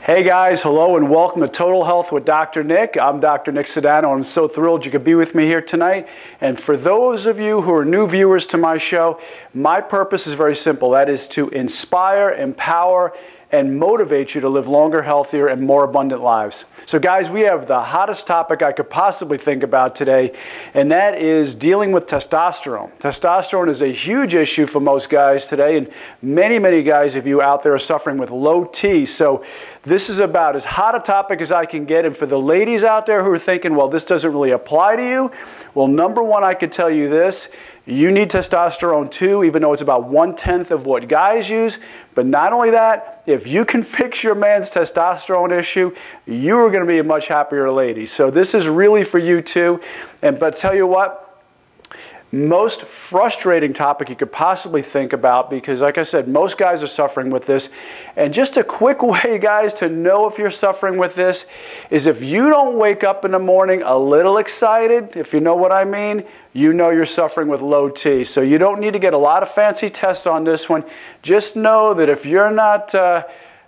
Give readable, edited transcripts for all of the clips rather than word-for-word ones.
Hey guys, hello and welcome to Total Health with Dr. Nick. I'm Dr. Nick Sedano. I'm so thrilled you could be with me here tonight. And for those of you who are new viewers to my show, my purpose is very simple. That is to inspire, empower, and motivate you to live longer, healthier, and more abundant lives. So guys, we have the hottest topic I could possibly think about today, and that is dealing with testosterone. Testosterone is a huge issue for most guys today, and many guys of you out there are suffering with low T. So this is about as hot a topic as I can get. And for the ladies out there who are thinking, well, this doesn't really apply to you, well, number one, I could tell you this. You need testosterone too, even though it's about 1/10 of what guys use. But not only that, if you can fix your man's testosterone issue, you are going to be a much happier lady. So this is really for you too. But tell you what, most frustrating topic you could possibly think about, because like I said, most guys are suffering with this. And just a quick way, guys, to know if you're suffering with this is if you don't wake up in the morning a little excited, if you know what I mean, you know you're suffering with low T. So you don't need to get a lot of fancy tests on this one. Just know that if you're not a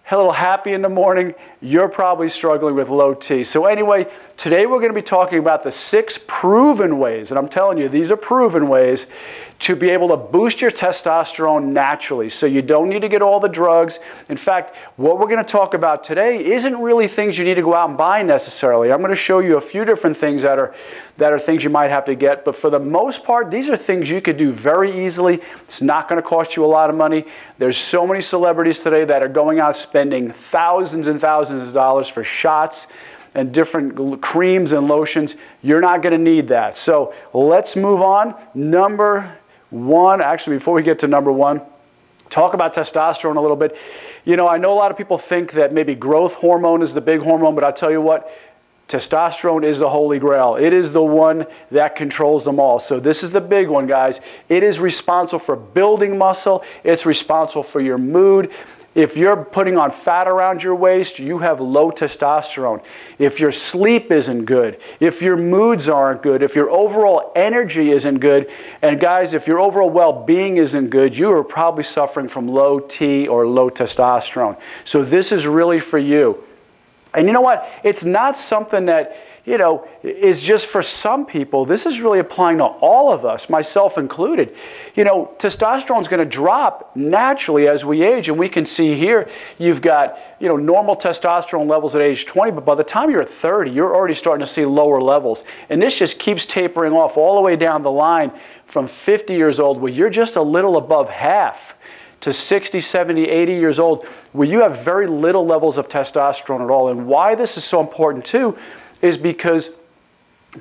little happy in the morning, you're probably struggling with low T. So anyway, today we're going to be talking about the 6 proven ways, and I'm telling you, these are proven ways to be able to boost your testosterone naturally. So you don't need to get all the drugs. In fact, what we're going to talk about today isn't really things you need to go out and buy necessarily. I'm going to show you a few different things that are things you might have to get. But for the most part, these are things you could do very easily. It's not going to cost you a lot of money. There's so many celebrities today that are going out spending thousands and thousands of dollars for shots and different creams and lotions. You're not going to need that. So let's move on. Number one, actually, before we get to number one, talk about testosterone a little bit. You know, I know a lot of people think that maybe growth hormone is the big hormone, but I'll tell you what, testosterone is the holy grail. It is the one that controls them all. So this is the big one, guys. It is responsible for building muscle. It's responsible for your mood. If you're putting on fat around your waist, you have low testosterone. If your sleep isn't good, if your moods aren't good, if your overall energy isn't good, and guys, if your overall well-being isn't good, you are probably suffering from low T or low testosterone. So this is really for you. And you know what? It's not something that, you know, is just for some people. This is really applying to all of us, myself included. You know, testosterone is going to drop naturally as we age. And we can see here, you've got, you know, normal testosterone levels at age 20. But by the time you're at 30, you're already starting to see lower levels. And this just keeps tapering off all the way down the line from 50 years old, where you're just a little above half, to 60, 70, 80 years old, where you have very little levels of testosterone at all. And why this is so important too is because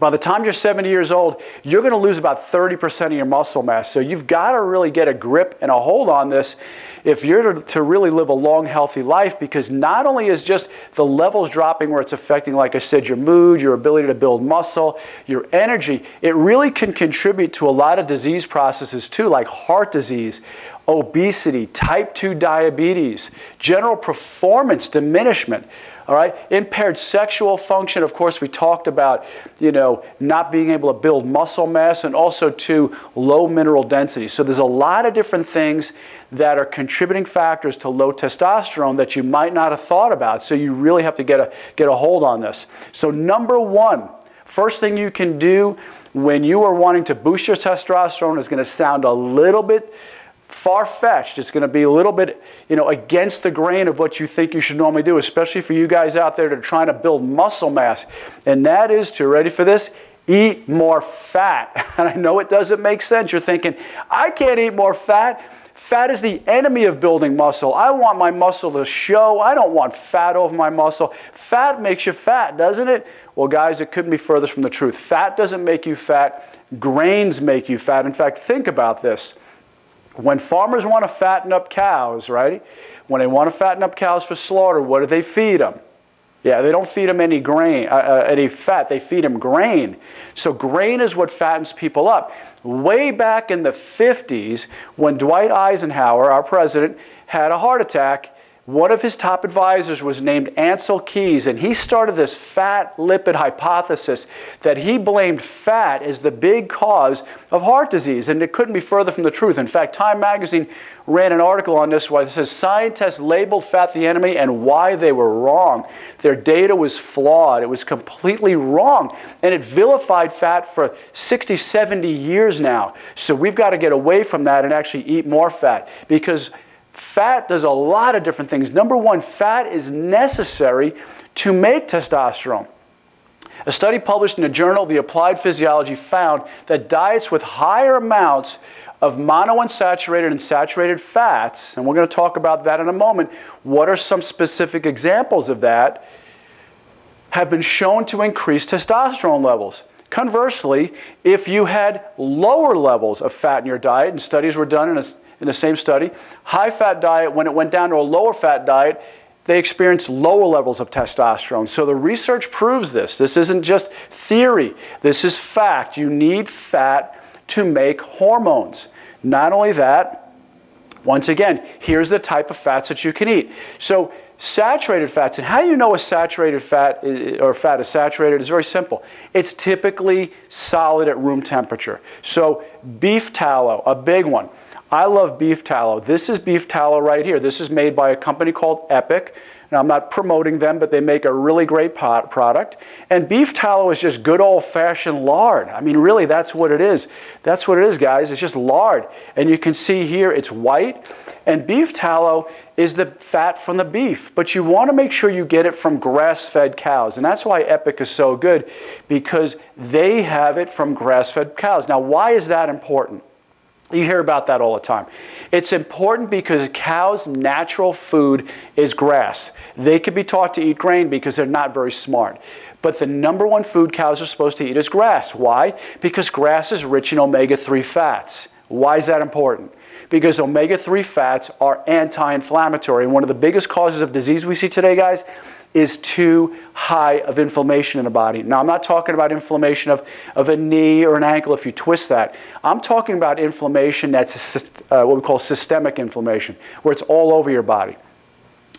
by the time you're 70 years old, you're going to lose about 30% of your muscle mass. So you've got to really get a grip and a hold on this if you're to really live a long, healthy life, because not only is just the levels dropping where it's affecting, like I said, your mood, your ability to build muscle, your energy, it really can contribute to a lot of disease processes too, like heart disease, obesity, type 2 diabetes, general performance diminishment. All right, impaired sexual function. Of course, we talked about, you know, not being able to build muscle mass, and also to low mineral density. So there's a lot of different things that are contributing factors to low testosterone that you might not have thought about. So you really have to get a hold on this. So number one, first thing you can do when you are wanting to boost your testosterone is going to sound a little bit far-fetched. It's going to be a little bit, you know, against the grain of what you think you should normally do, especially for you guys out there that are trying to build muscle mass. And that is to, ready for this, eat more fat. And I know it doesn't make sense. You're thinking, I can't eat more fat. Fat is the enemy of building muscle. I want my muscle to show. I don't want fat over my muscle. Fat makes you fat, doesn't it? Well, guys, it couldn't be further from the truth. Fat doesn't make you fat. Grains make you fat. In fact, think about this. When farmers want to fatten up cows, right? When they want to fatten up cows for slaughter, what do they feed them? Yeah, they don't feed them any grain, any fat. They feed them grain. So grain is what fattens people up. Way back in the 50s, when Dwight Eisenhower, our president, had a heart attack, One of his top advisors was named Ansel Keys, and he started this fat lipid hypothesis that he blamed fat as the big cause of heart disease, and it couldn't be further from the truth. In fact, Time magazine ran an article on this where it says scientists labeled fat the enemy and why they were wrong. Their data was flawed. It was completely wrong, and it vilified fat for 60, 70 years now. So we've got to get away from that and actually eat more fat, because fat does a lot of different things. Number one, fat is necessary to make testosterone. A study published in the journal The Applied Physiology found that diets with higher amounts of monounsaturated and saturated fats, and we're going to talk about that in a moment, what are some specific examples of that, have been shown to increase testosterone levels. Conversely, if you had lower levels of fat in your diet, and studies were done in the same study, high-fat diet, when it went down to a lower-fat diet, they experienced lower levels of testosterone. So the research proves this. This isn't just theory. This is fact. You need fat to make hormones. Not only that, once again, here's the type of fats that you can eat. So saturated fats, and how you know a saturated fat or fat is saturated is very simple. It's typically solid at room temperature. So beef tallow, a big one. I love beef tallow. This is beef tallow right here. This is made by a company called Epic. Now, I'm not promoting them, but they make a really great product. And beef tallow is just good old-fashioned lard. I mean, really, that's what it is. That's what it is, guys. It's just lard. And you can see here it's white. And beef tallow is the fat from the beef. But you want to make sure you get it from grass-fed cows. And that's why Epic is so good, because they have it from grass-fed cows. Now, why is that important? You hear about that all the time. It's important because cows' natural food is grass. They could be taught to eat grain because they're not very smart. But the number one food cows are supposed to eat is grass. Why? Because grass is rich in omega-3 fats. Why is that important? Because omega-3 fats are anti-inflammatory. And one of the biggest causes of disease we see today, guys, is too high of inflammation in the body. Now, I'm not talking about inflammation of a knee or an ankle if you twist that. I'm talking about inflammation that's what we call systemic inflammation, where it's all over your body.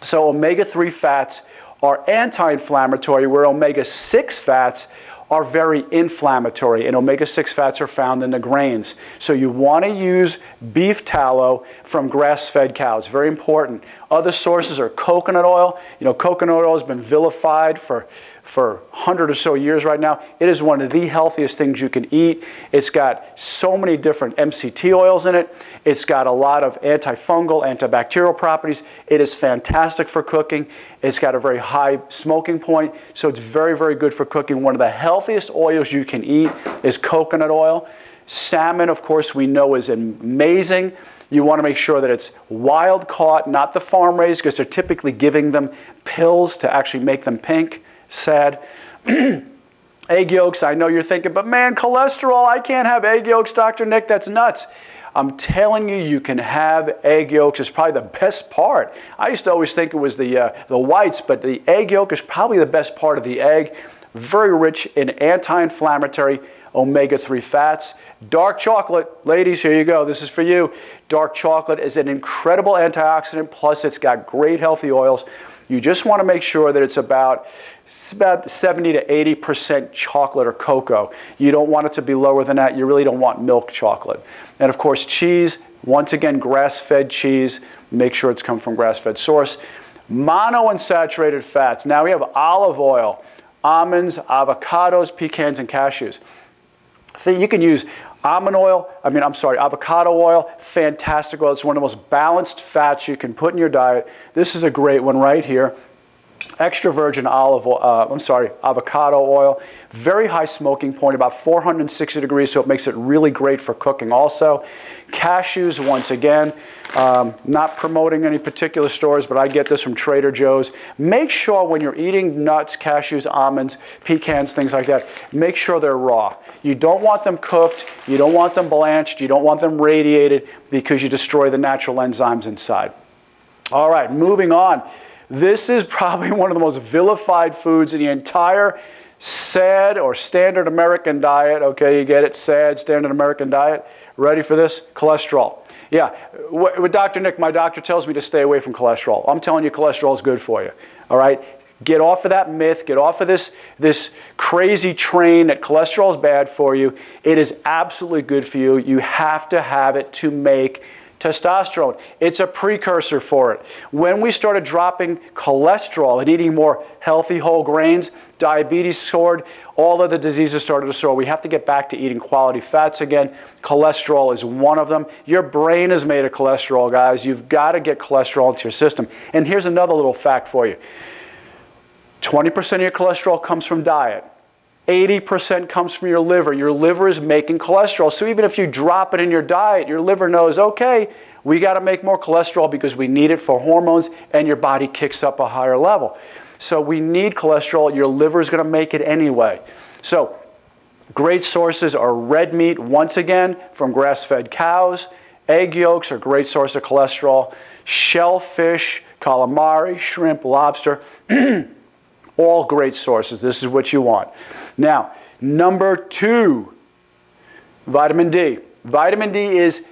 So omega-3 fats are anti-inflammatory, where omega-6 fats are very inflammatory, and omega-6 fats are found in the grains. So you want to use beef tallow from grass-fed cows. Very important. Other sources are coconut oil. You know, coconut oil has been vilified for 100 or so years right now. It is one of the healthiest things you can eat. It's got so many different MCT oils in it. It's got a lot of antifungal, antibacterial properties. It is fantastic for cooking. It's got a very high smoking point, so it's very, very good for cooking. One of the healthiest oils you can eat is coconut oil. Salmon, of course, we know is amazing. You want to make sure that it's wild caught, not the farm raised, because they're typically giving them pills to actually make them pink. Sad. Egg yolks, I know you're thinking, but man, cholesterol, I can't have egg yolks, Dr. Nick, that's nuts. I'm telling you, you can have egg yolks. It's probably the best part. I used to always think it was the whites, but the egg yolk is probably the best part of the egg. Very rich in anti-inflammatory omega-3 fats. Dark chocolate, ladies, here you go. This is for you. Dark chocolate is an incredible antioxidant, plus it's got great healthy oils. You just want to make sure that it's about 70 to 80% chocolate or cocoa. You don't want it to be lower than that. You really don't want milk chocolate. And of course, cheese, once again, grass-fed cheese. Make sure it's come from grass-fed source. Monounsaturated fats. Now we have olive oil, almonds, avocados, pecans, and cashews. So you can use avocado oil, fantastic oil. It's one of the most balanced fats you can put in your diet. This is a great one right here. Extra virgin avocado oil. Very high smoking point, about 460 degrees, so it makes it really great for cooking also. Cashews, once again, not promoting any particular stores, but I get this from Trader Joe's. Make sure when you're eating nuts, cashews, almonds, pecans, things like that, make sure they're raw. You don't want them cooked, you don't want them blanched, you don't want them radiated, because you destroy the natural enzymes inside. All right, moving on. This is probably one of the most vilified foods in the entire SAD or standard American diet. Okay, you get it? SAD, standard American diet. Ready for this? Cholesterol. Yeah, with Dr. Nick, my doctor tells me to stay away from cholesterol. I'm telling you, cholesterol is good for you, all right? Get off of that myth. Get off of this crazy train that cholesterol is bad for you. It is absolutely good for you. You have to have it to make testosterone. It's a precursor for it. When we started dropping cholesterol and eating more healthy whole grains, diabetes soared, all of the diseases started to soar. We have to get back to eating quality fats again. Cholesterol is one of them. Your brain is made of cholesterol, guys. You've got to get cholesterol into your system. And here's another little fact for you. 20% of your cholesterol comes from diet. 80% comes from your liver. Your liver is making cholesterol. So even if you drop it in your diet, your liver knows, okay, we got to make more cholesterol because we need it for hormones, and your body kicks up a higher level. So we need cholesterol. Your liver is going to make it anyway. So great sources are red meat, once again, from grass-fed cows. Egg yolks are a great source of cholesterol. Shellfish, calamari, shrimp, lobster. All great sources. This is what you want. Now, number 2, vitamin D. Vitamin D is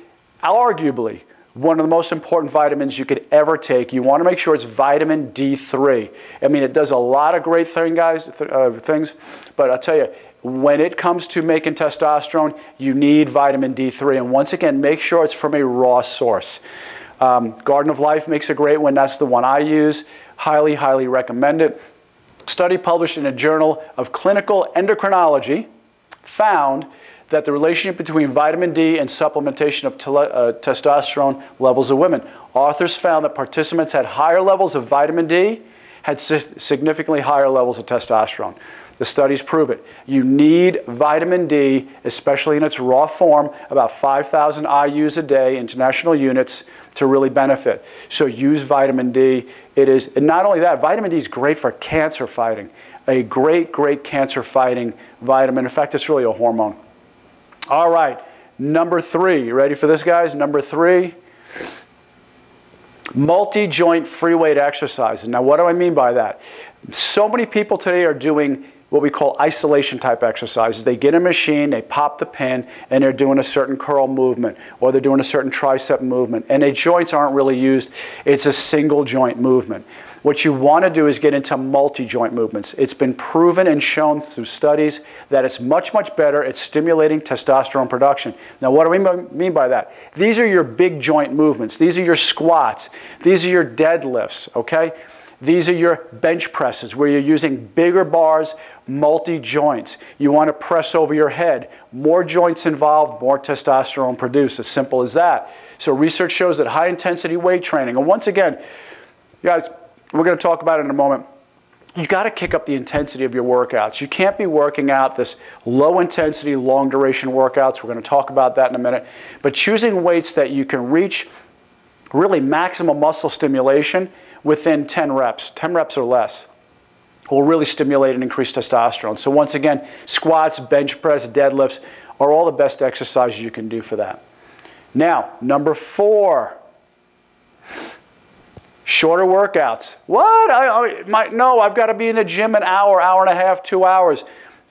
arguably one of the most important vitamins you could ever take. You want to make sure it's vitamin D3. I mean, it does a lot of great things, but I'll tell you, when it comes to making testosterone, you need vitamin D3. And once again, make sure it's from a raw source. Garden of Life makes a great one. That's the one I use. Highly, highly recommend it. Study published in a Journal of Clinical Endocrinology found that the relationship between vitamin D and supplementation of testosterone levels of women. Authors found that participants had higher levels of vitamin D, had significantly higher levels of testosterone. The studies prove it. You need vitamin D, especially in its raw form, about 5,000 IUs a day, international units, to really benefit. So use vitamin D. It is, and not only that, vitamin D is great for cancer fighting. A great, great cancer fighting vitamin. In fact, it's really a hormone. All right, number 3. You ready for this, guys? Number 3, multi-joint free weight exercises. Now, what do I mean by that? So many people today are doing what we call isolation type exercises. They get a machine, they pop the pin, and they're doing a certain curl movement, or they're doing a certain tricep movement, and their joints aren't really used. It's a single joint movement. What you want to do is get into multi-joint movements. It's been proven and shown through studies that it's much, much better at stimulating testosterone production. Now, what do we mean by that? These are your big joint movements. These are your squats. These are your deadlifts, okay? These are your bench presses where you're using bigger bars, multi-joints. You want to press over your head. More joints involved, more testosterone produced. As simple as that. So research shows that high-intensity weight training, and once again, guys, we're going to talk about it in a moment. You've got to kick up the intensity of your workouts. You can't be working out this low-intensity, long-duration workouts. We're going to talk about that in a minute. But choosing weights that you can reach really maximum muscle stimulation within 10 reps. 10 reps or less will really stimulate and increase testosterone. So once again, squats, bench press, deadlifts are all the best exercises you can do for that. Now, number 4, shorter workouts. What? No, I've got to be in the gym an hour, hour and a half, 2 hours.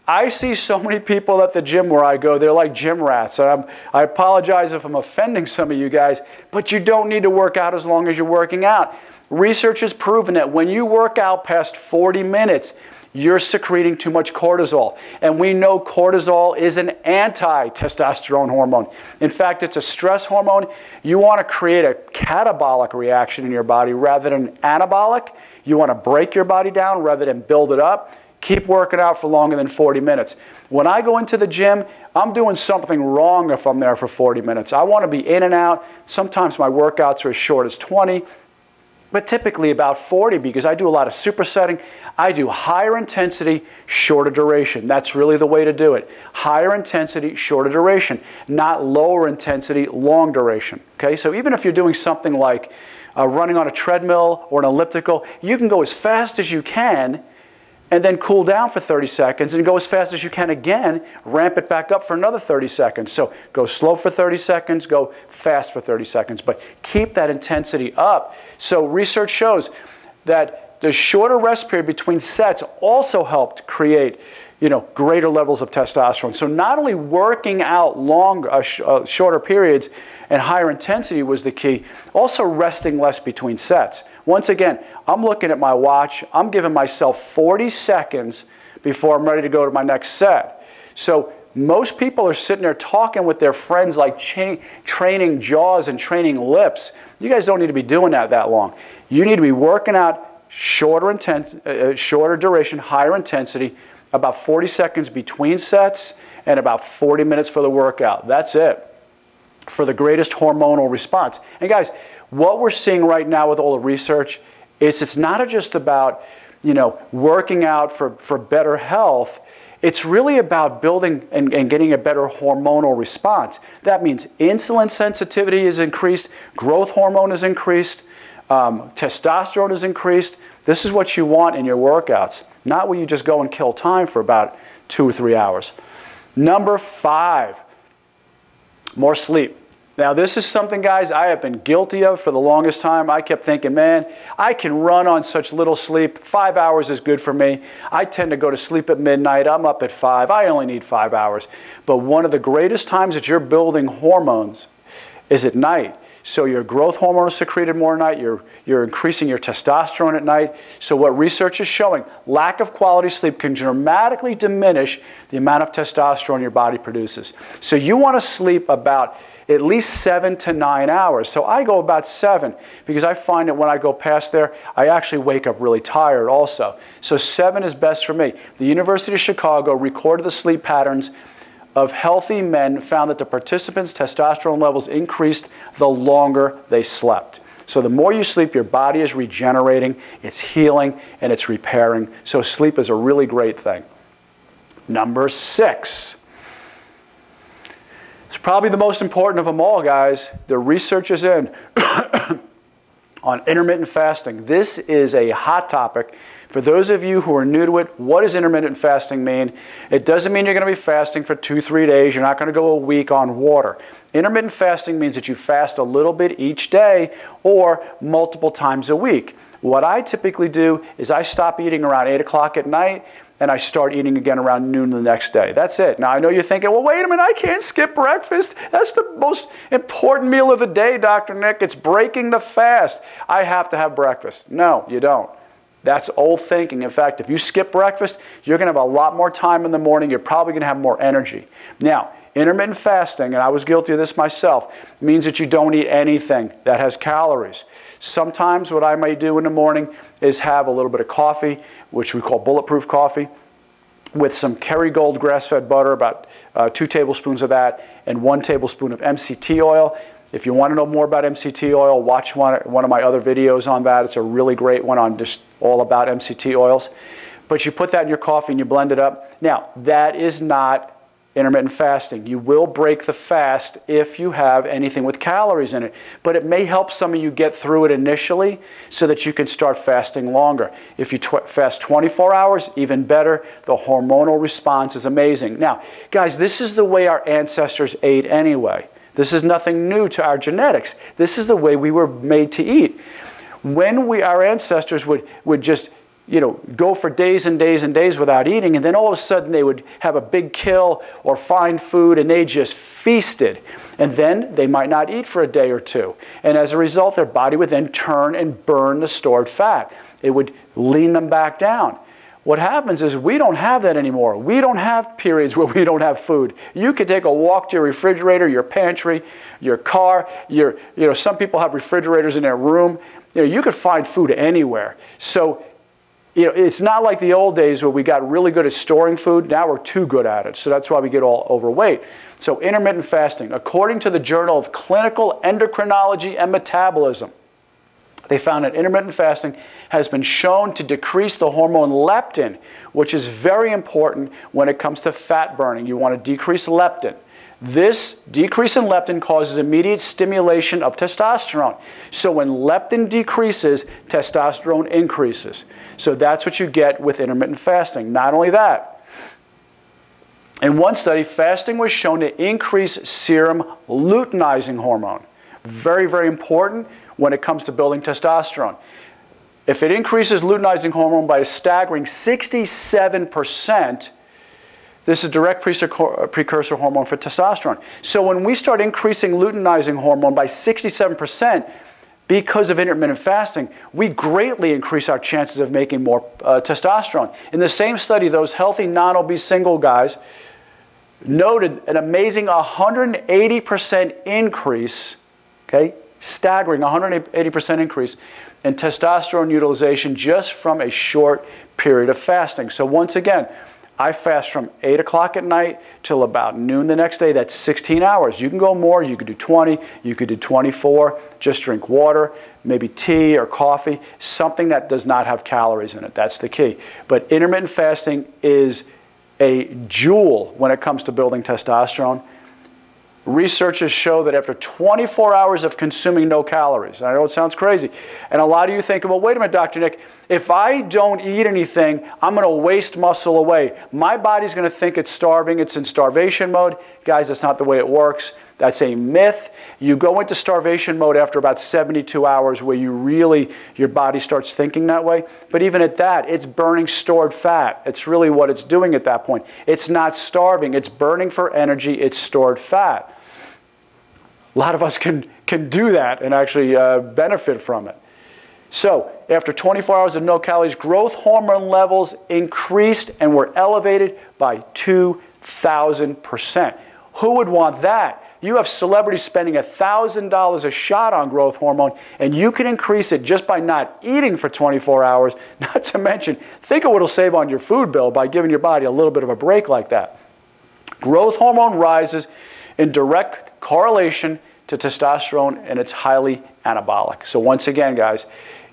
I see so many people at the gym where I go, they're like gym rats. I apologize if I'm offending some of you guys, but you don't need to work out as long as you're working out. Research has proven that when you work out past 40 minutes, you're secreting too much cortisol. And we know cortisol is an anti-testosterone hormone. In fact, it's a stress hormone. You want to create a catabolic reaction in your body rather than anabolic. You want to break your body down rather than build it up. Keep working out for longer than 40 minutes. When I go into the gym, I'm doing something wrong if I'm there for 40 minutes. I want to be in and out. Sometimes my workouts are as short as 20. But typically about 40 because I do a lot of supersetting. I do higher intensity, shorter duration. That's really the way to do it. Higher intensity, shorter duration, not lower intensity, long duration. Okay, so even if you're doing something like running on a treadmill or an elliptical, you can go as fast as you can and then cool down for 30 seconds and go as fast as you can again, ramp it back up for another 30 seconds. So go slow for 30 seconds, go fast for 30 seconds, but keep that intensity up. So research shows that the shorter rest period between sets also helped create, greater levels of testosterone. So not only working out shorter periods and higher intensity was the key, also resting less between sets. Once again, I'm looking at my watch. I'm giving myself 40 seconds before I'm ready to go to my next set. So most people are sitting there talking with their friends like training jaws and training lips. You guys don't need to be doing that long. You need to be working out shorter duration, higher intensity, about 40 seconds between sets and about 40 minutes for the workout. That's it for the greatest hormonal response. And guys, what we're seeing right now with all the research is it's not just about, working out for better health. It's really about building and getting a better hormonal response. That means insulin sensitivity is increased, growth hormone is increased, testosterone is increased. This is what you want in your workouts, not where you just go and kill time for about 2 or 3 hours. Number 5, more sleep. Now this is something, guys, I have been guilty of for the longest time. I kept thinking, man, I can run on such little sleep. 5 hours is good for me. I tend to go to sleep at midnight. I'm up at 5. I only need 5 hours. But one of the greatest times that you're building hormones is at night. So your growth hormone is secreted more at night. You're increasing your testosterone at night. So what research is showing, lack of quality sleep can dramatically diminish the amount of testosterone your body produces. So you want to sleep about at least 7 to 9 hours. So I go about 7 because I find that when I go past there, I actually wake up really tired also. So 7 is best for me. The University of Chicago recorded the sleep patterns of healthy men, found that the participants' testosterone levels increased the longer they slept. So the more you sleep, your body is regenerating, it's healing, and it's repairing. So sleep is a really great thing. Number 6. It's probably the most important of them all, guys. The research is in on intermittent fasting. This is a hot topic. For those of you who are new to it, what does intermittent fasting mean? It doesn't mean you're going to be fasting for 2-3 days. You're not going to go a week on water. Intermittent fasting means that you fast a little bit each day or multiple times a week. What I typically do is I stop eating around 8 o'clock at night and I start eating again around noon the next day. That's it. Now, I know you're thinking, well, wait a minute, I can't skip breakfast. That's the most important meal of the day, Dr. Nick. It's breaking the fast. I have to have breakfast. No, you don't. That's old thinking. In fact, if you skip breakfast, you're going to have a lot more time in the morning. You're probably going to have more energy. Now, intermittent fasting, and I was guilty of this myself, means that you don't eat anything that has calories. Sometimes what I may do in the morning is have a little bit of coffee, which we call bulletproof coffee, with some Kerrygold grass-fed butter, about 2 tablespoons of that, and 1 tablespoon of MCT oil. If you want to know more about MCT oil, watch one of my other videos on that. It's a really great one on just all about MCT oils. But you put that in your coffee and you blend it up. Now, that is not intermittent fasting. You will break the fast if you have anything with calories in it. But it may help some of you get through it initially so that you can start fasting longer. If you fast 24 hours, even better. The hormonal response is amazing. Now, guys, this is the way our ancestors ate anyway. This is nothing new to our genetics. This is the way we were made to eat. When our ancestors would just go for days and days and days without eating, and then all of a sudden they would have a big kill or find food and they just feasted. And then they might not eat for a day or two. And as a result, their body would then turn and burn the stored fat. It would lean them back down. What happens is we don't have that anymore. We don't have periods where we don't have food. You could take a walk to your refrigerator, your pantry, your car. Some people have refrigerators in their room. You could find food anywhere. So it's not like the old days where we got really good at storing food. Now we're too good at it. So that's why we get all overweight. So intermittent fasting, according to the Journal of Clinical Endocrinology and Metabolism, they found that intermittent fasting has been shown to decrease the hormone leptin, which is very important when it comes to fat burning. You want to decrease leptin. This decrease in leptin causes immediate stimulation of testosterone. So when leptin decreases, testosterone increases. So that's what you get with intermittent fasting. Not only that, in one study, fasting was shown to increase serum luteinizing hormone. Very, very important when it comes to building testosterone. If it increases luteinizing hormone by a staggering 67%, this is direct precursor hormone for testosterone. So when we start increasing luteinizing hormone by 67% because of intermittent fasting, we greatly increase our chances of making more testosterone. In the same study, those healthy non-obese single guys noted an amazing 180% increase, okay, staggering 180% increase in testosterone utilization just from a short period of fasting. So once again, I fast from 8 o'clock at night till about noon the next day. That's 16 hours. You can go more. You could do 20. You could do 24. Just drink water, maybe tea or coffee, something that does not have calories in it. That's the key. But intermittent fasting is a jewel when it comes to building testosterone. Researchers show that after 24 hours of consuming no calories, I know it sounds crazy, and a lot of you think, well, wait a minute, Dr. Nick, if I don't eat anything, I'm going to waste muscle away. My body's going to think it's starving, it's in starvation mode. Guys, that's not the way it works. That's a myth. You go into starvation mode after about 72 hours where your body starts thinking that way. But even at that, it's burning stored fat. It's really what it's doing at that point. It's not starving. It's burning for energy. It's stored fat. A lot of us can do that and actually benefit from it. So after 24 hours of no calories, growth hormone levels increased and were elevated by 2,000%. Who would want that? You have celebrities spending $1,000 a shot on growth hormone, and you can increase it just by not eating for 24 hours, not to mention, think of what it'll save on your food bill by giving your body a little bit of a break like that. Growth hormone rises in direct correlation to testosterone, and it's highly anabolic. So once again, guys,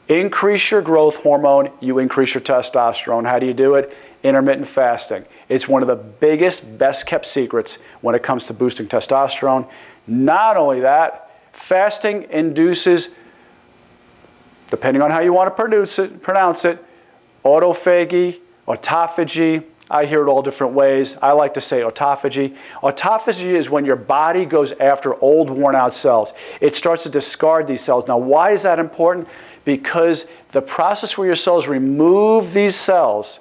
increase your growth hormone, you increase your testosterone. How do you do it? Intermittent fasting. It's one of the biggest, best-kept secrets when it comes to boosting testosterone. Not only that, fasting induces, depending on how you want to pronounce it, autophagy, autophagy. I hear it all different ways. I like to say autophagy. Autophagy is when your body goes after old, worn-out cells. It starts to discard these cells. Now, why is that important? Because the process where your cells remove these cells,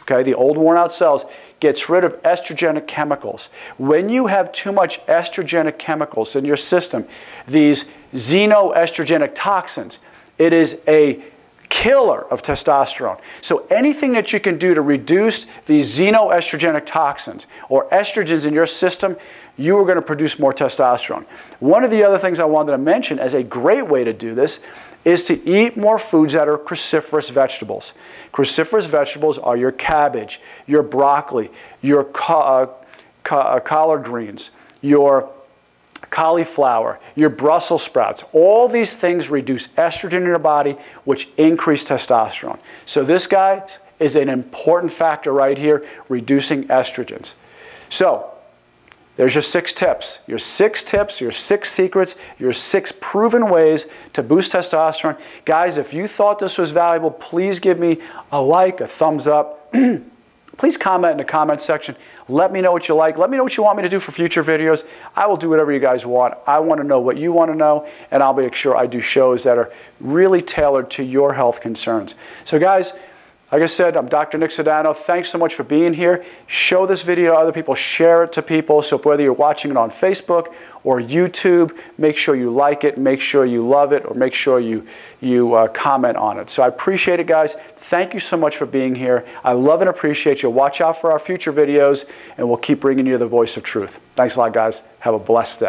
okay, the old worn-out cells, gets rid of estrogenic chemicals. When you have too much estrogenic chemicals in your system, these xenoestrogenic toxins, it is a killer of testosterone. So anything that you can do to reduce these xenoestrogenic toxins or estrogens in your system, you are going to produce more testosterone. One of the other things I wanted to mention as a great way to do this is to eat more foods that are cruciferous vegetables. Cruciferous vegetables are your cabbage, your broccoli, your collard greens, your cauliflower, your Brussels sprouts. All these things reduce estrogen in your body, which increase testosterone. So this, guys, is an important factor right here, reducing estrogens. So there's your 6 tips. Your 6 tips, your 6 secrets, your 6 proven ways to boost testosterone. Guys, if you thought this was valuable, please give me a like, a thumbs up. Please comment in the comment section. Let me know what you like. Let me know what you want me to do for future videos. I will do whatever you guys want. I want to know what you want to know, and I'll make sure I do shows that are really tailored to your health concerns. So guys, like I said, I'm Dr. Nick Sedano. Thanks so much for being here. Show this video to other people. Share it to people. So whether you're watching it on Facebook or YouTube, make sure you like it, make sure you love it, or make sure you comment on it. So I appreciate it, guys. Thank you so much for being here. I love and appreciate you. Watch out for our future videos, and we'll keep bringing you the voice of truth. Thanks a lot, guys. Have a blessed day.